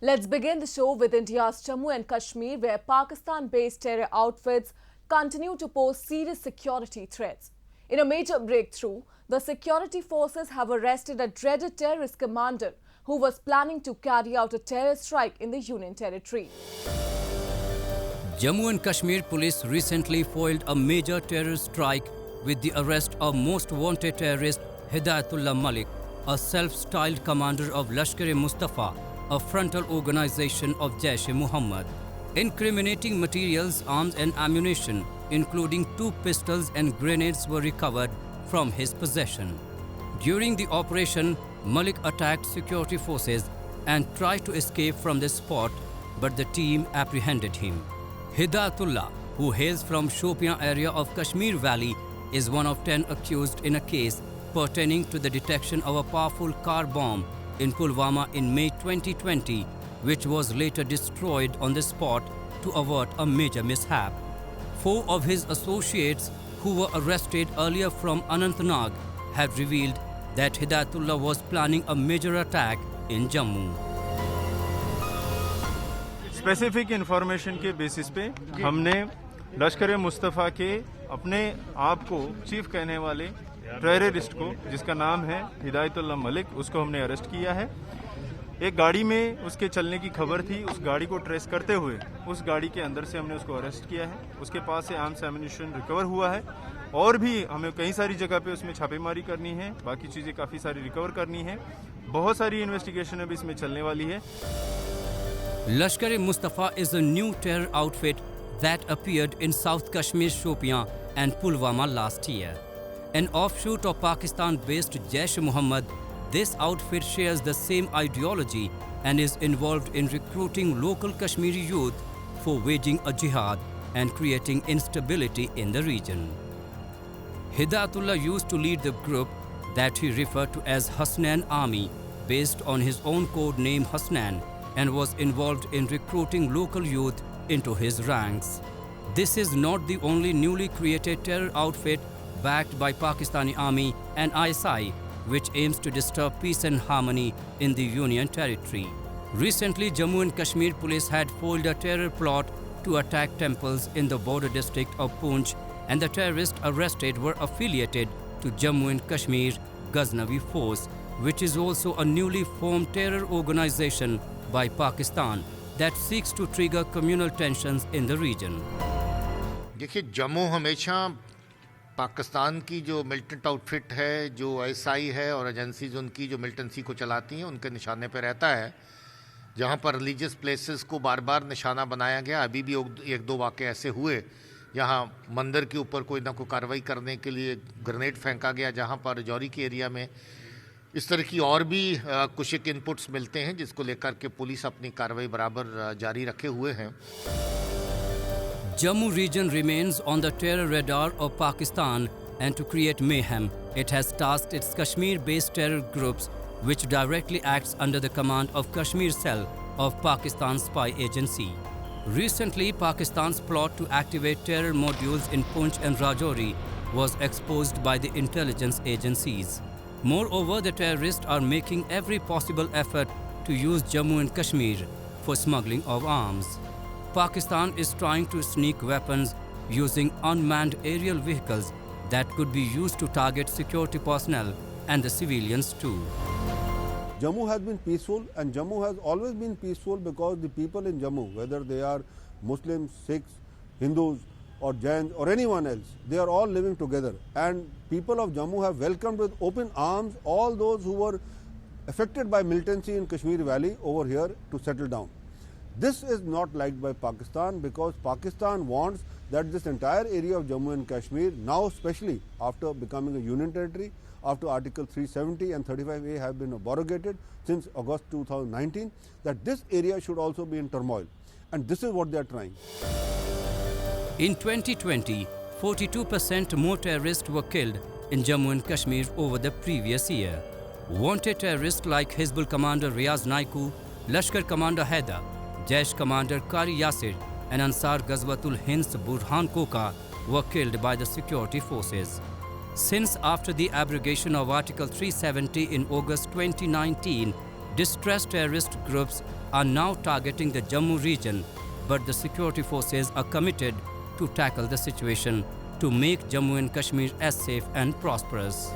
Let's begin the show with India's Jammu and Kashmir, where Pakistan-based terror outfits continue to pose serious security threats. In a major breakthrough, the security forces have arrested a dreaded terrorist commander who was planning to carry out a terror strike in the Union Territory. Jammu and Kashmir police recently foiled a major terror strike with the arrest of most wanted terrorist Hidayatullah Malik, a self-styled commander of Lashkar-e-Mustafa, a frontal organization of Jaish-e-Muhammad. Incriminating materials, arms and ammunition, including 2 pistols and grenades, were recovered from his possession. During the operation, Malik attacked security forces and tried to escape from the spot, but the team apprehended him. Hidayatullah, who hails from Shopian area of Kashmir Valley, is one of 10 accused in a case pertaining to the detection of a powerful car bomb in Pulwama in May 2020, which was later destroyed on the spot to avert a major mishap. 4 of his associates who were arrested earlier from Anantnag have revealed that Hidayatullah was planning a major attack in Jammu. Specific information के basis पे हमने लश्कर-ए-मुस्तफ़ा के अपने आप को chief कहने वाले terrorist को, जिसका नाम है हिदायतुल्लाह मलिक, उसको हमने अरेस्ट किया है। एक गाड़ी में उसके चलने की खबर थी, उस गाड़ी को ट्रेस करते हुए उस गाड़ी के अंदर से हमने उसको अरेस्ट किया है। उसके पास से आर्म्स एम्यूनिशन रिकवर हुआ है और भी हमें कई सारी जगह पे उसमें छापेमारी करनी है, बाकी चीज़ें काफ़ी सारी रिकवर करनी है। बहुत सारी इन्वेस्टिगेशन अभी इसमें चलने वाली है। Lashkar-e-Mustafa is a new terror outfit that appeared in South Kashmir, Shopian and Pulwama last year. An offshoot of Pakistan-based Jaish-e-Muhammad, this outfit shares the same ideology and is involved in recruiting local Kashmiri youth for waging a jihad and creating instability in the region. Hidayatullah used to lead the group that he referred to as Hasnan Army, based on his own code name Hasnan, and was involved in recruiting local youth into his ranks. This is not the only newly created terror outfit backed by Pakistani Army and ISI, which aims to disturb peace and harmony in the Union Territory. Recently, Jammu and Kashmir police had foiled a terror plot to attack temples in the border district of Poonch, and the terrorists arrested were affiliated to Jammu and Kashmir Ghaznavi Force, which is also a newly formed terror organization by Pakistan that seeks to trigger communal tensions in the region. देखिए, जम्मू हमेशा पाकिस्तान की जो militant outfit है, जो ISI है और agencies उनकी जो मिलिटेंसी को चलाती हैं, उनके निशाने पर रहता है। जहां पर रिलीजियस प्लेसेस को बार बार निशाना बनाया गया। अभी भी 1-2 वाक़े ऐसे हुए जहां मंदिर के ऊपर कोई ना कोई कार्रवाई करने के लिए ग्रेनेड फेंका गया, जहां पर रजौरी के एरिया में इस तरह की और भी कुछ एक इनपुट्स मिलते हैं, जिसको लेकर के पुलिस अपनी कार्रवाई बराबर जारी रखे हुए हैं। Jammu region remains on the terror radar of Pakistan, and to create mayhem, it has tasked its Kashmir-based terror groups, which directly acts under the command of Kashmir Cell of Pakistan's spy agency. Recently, Pakistan's plot to activate terror modules in Poonch and Rajouri was exposed by the intelligence agencies. Moreover, the terrorists are making every possible effort to use Jammu and Kashmir for smuggling of arms. Pakistan is trying to sneak weapons using unmanned aerial vehicles that could be used to target security personnel and the civilians too. Jammu has been peaceful, and Jammu has always been peaceful because the people in Jammu, whether they are Muslims, Sikhs, Hindus or Jains or anyone else, they are all living together, and people of Jammu have welcomed with open arms all those who were affected by militancy in Kashmir Valley over here to settle down. This is not liked by Pakistan, because Pakistan wants that this entire area of Jammu and Kashmir, now especially after becoming a union territory, after Article 370 and 35A have been abrogated since August 2019, that this area should also be in turmoil, and this is what they are trying. In 2020, 42% more terrorists were killed in Jammu and Kashmir over the previous year. Wanted terrorists like Hizbul commander Riaz Naiku, Lashkar commander Haider, Jaish commander Qari Yasir and Ansar Ghazwatul Hind's Burhan Koka were killed by the security forces. Since after the abrogation of Article 370 in August 2019, distressed terrorist groups are now targeting the Jammu region, but the security forces are committed to tackle the situation to make Jammu and Kashmir as safe and prosperous.